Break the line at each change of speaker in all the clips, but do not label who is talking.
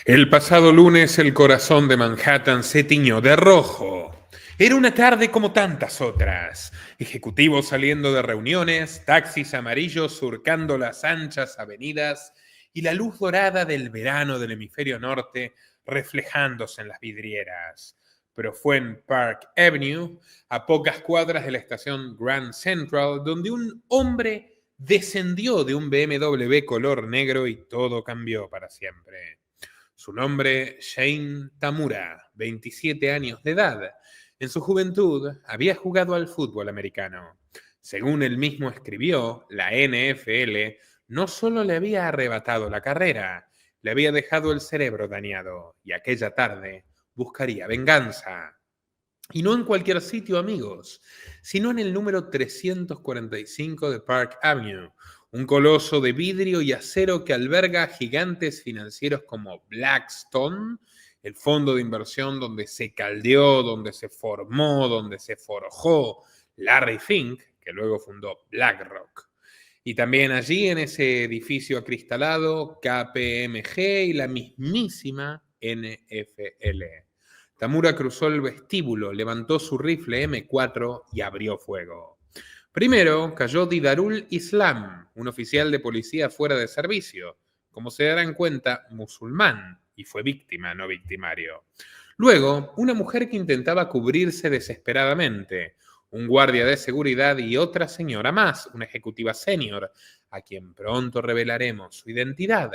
El pasado lunes el corazón de Manhattan se tiñó de rojo. Era una tarde como tantas otras. Ejecutivos saliendo de reuniones, taxis amarillos surcando las anchas avenidas y la luz dorada del verano del hemisferio norte reflejándose en las vidrieras. Pero fue en Park Avenue, a pocas cuadras de la estación Grand Central, donde un hombre descendió de un BMW color negro y todo cambió para siempre. Su nombre, Shane Tamura, 27 años de edad. En su juventud había jugado al fútbol americano. Según él mismo escribió, la NFL no solo le había arrebatado la carrera, le había dejado el cerebro dañado y aquella tarde buscaría venganza. Y no en cualquier sitio, amigos, sino en el número 345 de Park Avenue, un coloso de vidrio y acero que alberga gigantes financieros como Blackstone, el fondo de inversión donde se caldeó, donde se formó, donde se forjó Larry Fink, que luego fundó BlackRock. Y también allí en ese edificio acristalado, KPMG y la mismísima NFL. Tamura cruzó el vestíbulo, levantó su rifle M4 y abrió fuego. Primero cayó Didarul Islam, un oficial de policía fuera de servicio, como se darán cuenta, musulmán, y fue víctima, no victimario. Luego, una mujer que intentaba cubrirse desesperadamente, un guardia de seguridad y otra señora más, una ejecutiva senior, a quien pronto revelaremos su identidad,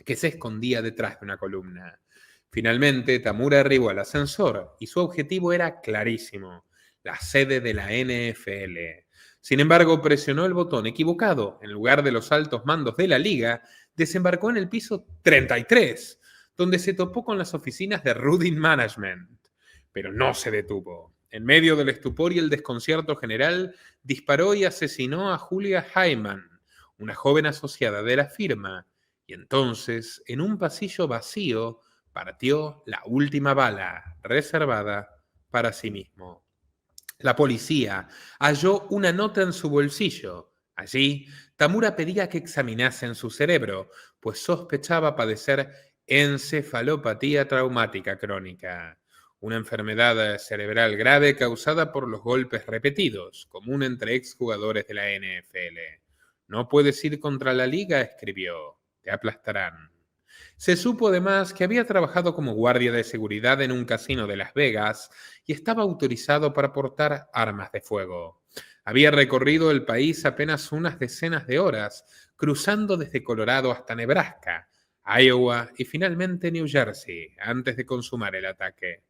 que se escondía detrás de una columna. Finalmente, Tamura arribó al ascensor y su objetivo era clarísimo, la sede de la NFL. Sin embargo, presionó el botón equivocado. En lugar de los altos mandos de la liga, desembarcó en el piso 33, donde se topó con las oficinas de Rudin Management. Pero no se detuvo. En medio del estupor y el desconcierto general, disparó y asesinó a Julia Hyman, una joven asociada de la firma, y entonces, en un pasillo vacío, partió la última bala reservada para sí mismo. La policía halló una nota en su bolsillo. Allí, Tamura pedía que examinasen su cerebro, pues sospechaba padecer encefalopatía traumática crónica, una enfermedad cerebral grave causada por los golpes repetidos, común entre exjugadores de la NFL. No puedes ir contra la liga, escribió. Te aplastarán. Se supo además que había trabajado como guardia de seguridad en un casino de Las Vegas y estaba autorizado para portar armas de fuego. Había recorrido el país apenas unas decenas de horas, cruzando desde Colorado hasta Nebraska, Iowa y finalmente New Jersey, antes de consumar el ataque.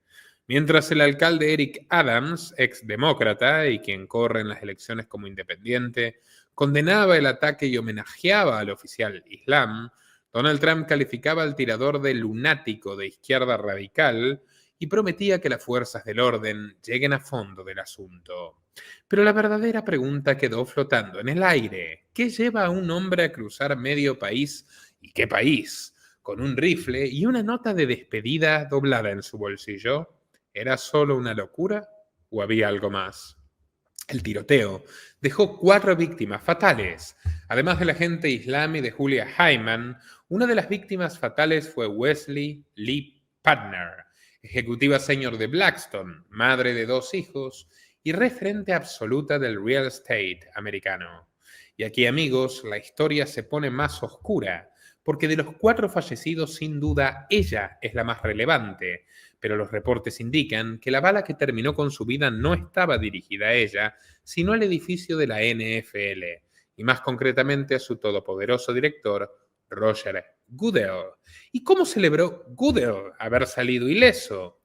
Mientras el alcalde Eric Adams, ex demócrata y quien corre en las elecciones como independiente, condenaba el ataque y homenajeaba al oficial Islam, Donald Trump calificaba al tirador de lunático de izquierda radical y prometía que las fuerzas del orden lleguen a fondo del asunto. Pero la verdadera pregunta quedó flotando en el aire. ¿Qué lleva a un hombre a cruzar medio país? ¿Y qué país? Con un rifle y una nota de despedida doblada en su bolsillo. ¿Era solo una locura o había algo más? El tiroteo dejó 4 víctimas fatales. Además del agente Islam y de Julia Hyman, una de las víctimas fatales fue Wesley Lee Partner, ejecutiva senior de Blackstone, madre de 2 hijos y referente absoluta del real estate americano. Y aquí, amigos, la historia se pone más oscura, porque de los 4 fallecidos, sin duda, ella es la más relevante, pero los reportes indican que la bala que terminó con su vida no estaba dirigida a ella, sino al edificio de la NFL, y más concretamente a su todopoderoso director, Roger Goodell. ¿Y cómo celebró Goodell haber salido ileso?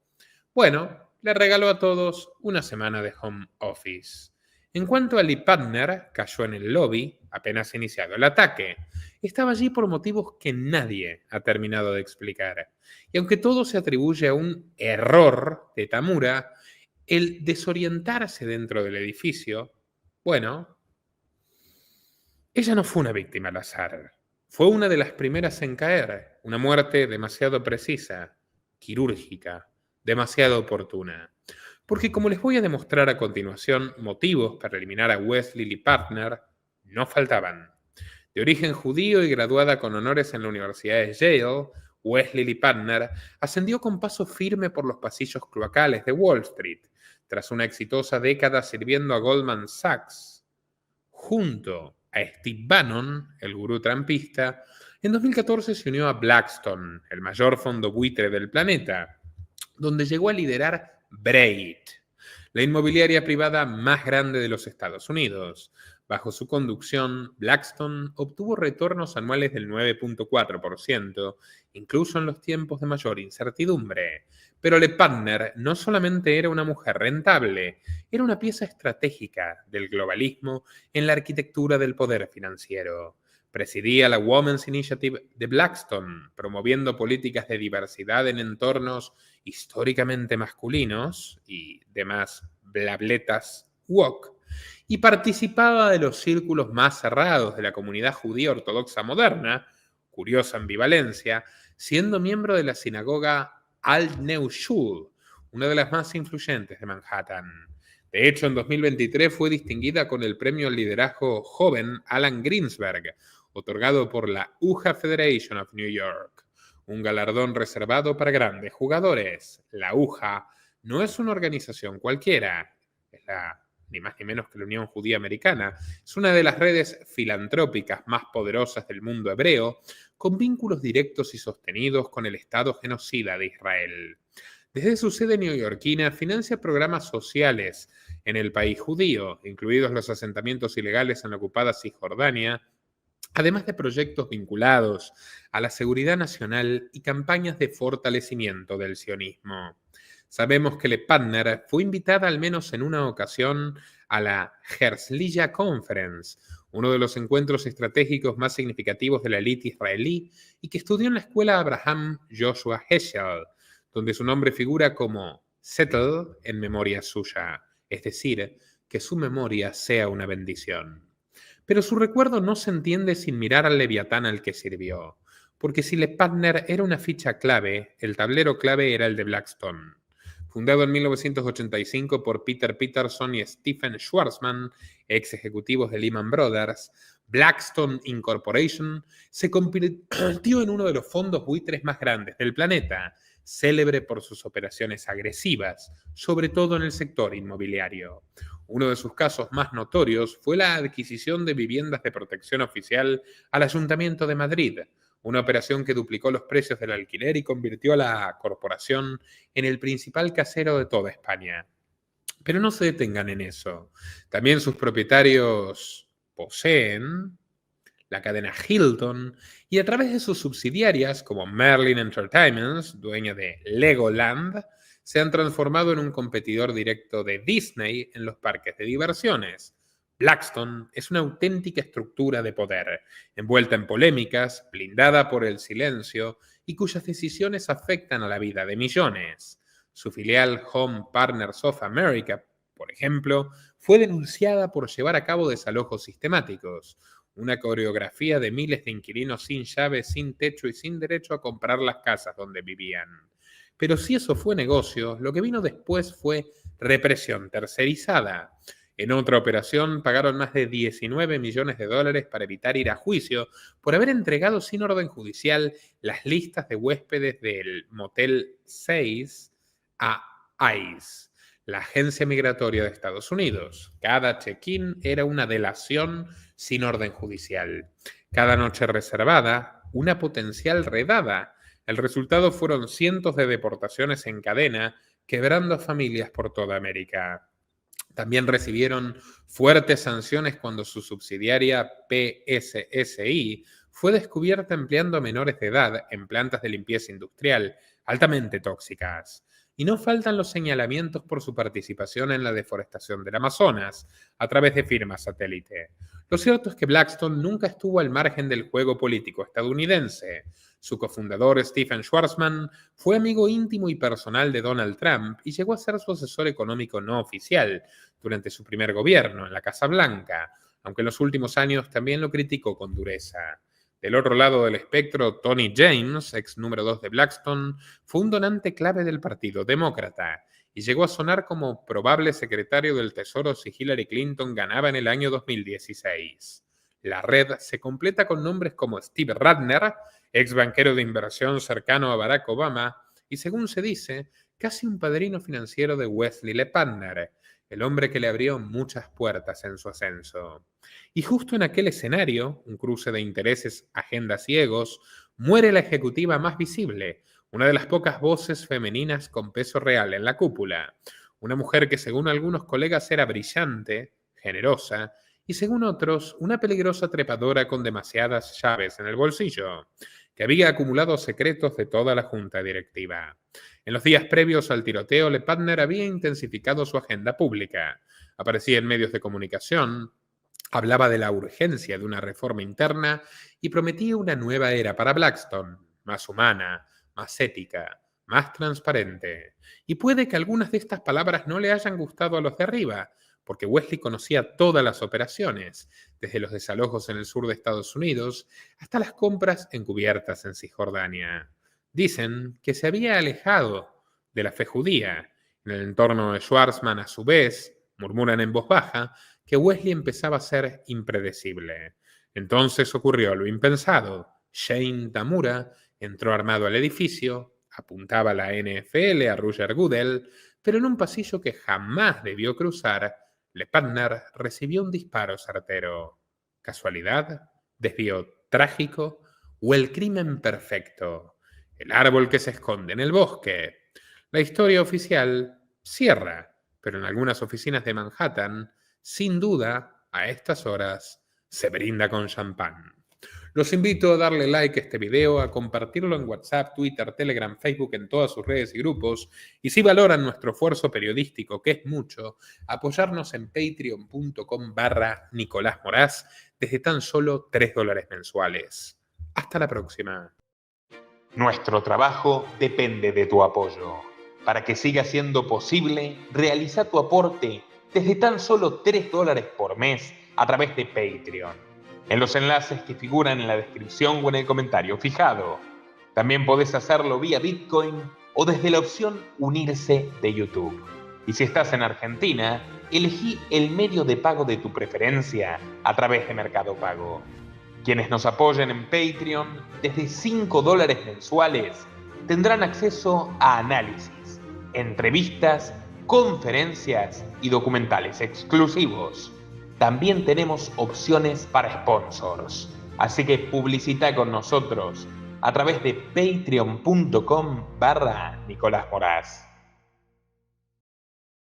Bueno, le regaló a todos una semana de home office. En cuanto a Lee Partner, cayó en el lobby apenas iniciado el ataque. Estaba allí por motivos que nadie ha terminado de explicar. Y aunque todo se atribuye a un error de Tamura, el desorientarse dentro del edificio, bueno, ella no fue una víctima al azar. Fue una de las primeras en caer, una muerte demasiado precisa, quirúrgica, demasiado oportuna. Porque como les voy a demostrar a continuación, motivos para eliminar a Wesley Lee Partner no faltaban. De origen judío y graduada con honores en la Universidad de Yale, Wesley Lee Partner ascendió con paso firme por los pasillos cloacales de Wall Street, tras una exitosa década sirviendo a Goldman Sachs. Junto a Steve Bannon, el gurú trampista, en 2014 se unió a Blackstone, el mayor fondo buitre del planeta, donde llegó a liderar Braid, la inmobiliaria privada más grande de los Estados Unidos. Bajo su conducción, Blackstone obtuvo retornos anuales del 9.4%, incluso en los tiempos de mayor incertidumbre. Pero Lee Partner no solamente era una mujer rentable, era una pieza estratégica del globalismo en la arquitectura del poder financiero. Presidía la Women's Initiative de Blackstone, promoviendo políticas de diversidad en entornos históricamente masculinos y demás blabletas woke, y participaba de los círculos más cerrados de la comunidad judía ortodoxa moderna, curiosa ambivalencia, siendo miembro de la sinagoga Alt-Neu Shul, una de las más influyentes de Manhattan. De hecho, en 2023 fue distinguida con el premio al liderazgo joven Alan Greensberg, otorgado por la UJA Federation of New York, un galardón reservado para grandes jugadores. La UJA no es una organización cualquiera, es ni más ni menos que la Unión Judía Americana. Es una de las redes filantrópicas más poderosas del mundo hebreo, con vínculos directos y sostenidos con el Estado genocida de Israel. Desde su sede neoyorquina financia programas sociales en el país judío, incluidos los asentamientos ilegales en la ocupada Cisjordania, además de proyectos vinculados a la seguridad nacional y campañas de fortalecimiento del sionismo. Sabemos que Lee Partner fue invitada al menos en una ocasión a la Herzliya Conference, uno de los encuentros estratégicos más significativos de la élite israelí, y que estudió en la escuela Abraham Joshua Heschel, donde su nombre figura como Settle en memoria suya, es decir, que su memoria sea una bendición. Pero su recuerdo no se entiende sin mirar al leviatán al que sirvió, porque si Lee Partner era una ficha clave, el tablero clave era el de Blackstone. Fundado en 1985 por Peter Peterson y Stephen Schwarzman, ex ejecutivos de Lehman Brothers, Blackstone Incorporation se convirtió en uno de los fondos buitres más grandes del planeta, célebre por sus operaciones agresivas, sobre todo en el sector inmobiliario. Uno de sus casos más notorios fue la adquisición de viviendas de protección oficial al Ayuntamiento de Madrid, una operación que duplicó los precios del alquiler y convirtió a la corporación en el principal casero de toda España. Pero no se detengan en eso. También sus propietarios poseen la cadena Hilton y a través de sus subsidiarias como Merlin Entertainments, dueña de Legoland, se han transformado en un competidor directo de Disney en los parques de diversiones. Blackstone es una auténtica estructura de poder, envuelta en polémicas, blindada por el silencio y cuyas decisiones afectan a la vida de millones. Su filial Home Partners of America, por ejemplo, fue denunciada por llevar a cabo desalojos sistemáticos, una coreografía de miles de inquilinos sin llave, sin techo y sin derecho a comprar las casas donde vivían. Pero si eso fue negocio, lo que vino después fue represión tercerizada. En otra operación pagaron más de $19 millones para evitar ir a juicio por haber entregado sin orden judicial las listas de huéspedes del Motel 6 a ICE, la agencia migratoria de Estados Unidos. Cada check-in era una delación sin orden judicial. Cada noche reservada, una potencial redada. El resultado fueron cientos de deportaciones en cadena, quebrando familias por toda América. También recibieron fuertes sanciones cuando su subsidiaria PSSI fue descubierta empleando a menores de edad en plantas de limpieza industrial altamente tóxicas. Y no faltan los señalamientos por su participación en la deforestación del Amazonas a través de firmas satélite. Lo cierto es que Blackstone nunca estuvo al margen del juego político estadounidense. Su cofundador, Stephen Schwarzman, fue amigo íntimo y personal de Donald Trump y llegó a ser su asesor económico no oficial durante su primer gobierno en la Casa Blanca, aunque en los últimos años también lo criticó con dureza. Del otro lado del espectro, Tony James, ex número 2 de Blackstone, fue un donante clave del Partido Demócrata y llegó a sonar como probable secretario del Tesoro si Hillary Clinton ganaba en el año 2016. La red se completa con nombres como Steve Radner, ex banquero de inversión cercano a Barack Obama y, según se dice, casi un padrino financiero de Wesley Lepantner, el hombre que le abrió muchas puertas en su ascenso. Y justo en aquel escenario, un cruce de intereses, agendas y egos, muere la ejecutiva más visible, una de las pocas voces femeninas con peso real en la cúpula, una mujer que según algunos colegas era brillante, generosa, y según otros, una peligrosa trepadora con demasiadas llaves en el bolsillo, que había acumulado secretos de toda la junta directiva. En los días previos al tiroteo, Lepantner había intensificado su agenda pública. Aparecía en medios de comunicación, hablaba de la urgencia de una reforma interna y prometía una nueva era para Blackstone, más humana, más ética, más transparente. Y puede que algunas de estas palabras no le hayan gustado a los de arriba, porque Wesley conocía todas las operaciones, desde los desalojos en el sur de Estados Unidos hasta las compras encubiertas en Cisjordania. Dicen que se había alejado de la fe judía. En el entorno de Schwarzman, a su vez, murmuran en voz baja que Wesley empezaba a ser impredecible. Entonces ocurrió lo impensado. Shane Tamura entró armado al edificio, apuntaba a la NFL, a Roger Goodell, pero en un pasillo que jamás debió cruzar, Lepantner recibió un disparo certero. ¿Casualidad? ¿Desvío trágico? ¿O el crimen perfecto? El árbol que se esconde en el bosque. La historia oficial cierra, pero en algunas oficinas de Manhattan, sin duda, a estas horas, se brinda con champán. Los invito a darle like a este video, a compartirlo en WhatsApp, Twitter, Telegram, Facebook, en todas sus redes y grupos. Y si valoran nuestro esfuerzo periodístico, que es mucho, apoyarnos en patreon.com/Nicolás Moraz desde tan solo $3 mensuales. Hasta la próxima.
Nuestro trabajo depende de tu apoyo. Para que siga siendo posible, realiza tu aporte desde tan solo $3 por mes a través de Patreon, en los enlaces que figuran en la descripción o en el comentario fijado. También podés hacerlo vía Bitcoin o desde la opción Unirse de YouTube. Y si estás en Argentina, elegí el medio de pago de tu preferencia a través de Mercado Pago. Quienes nos apoyen en Patreon desde $5 mensuales tendrán acceso a análisis, entrevistas, conferencias y documentales exclusivos. También tenemos opciones para sponsors, así que publicita con nosotros a través de patreon.com/Nicolás Moraz.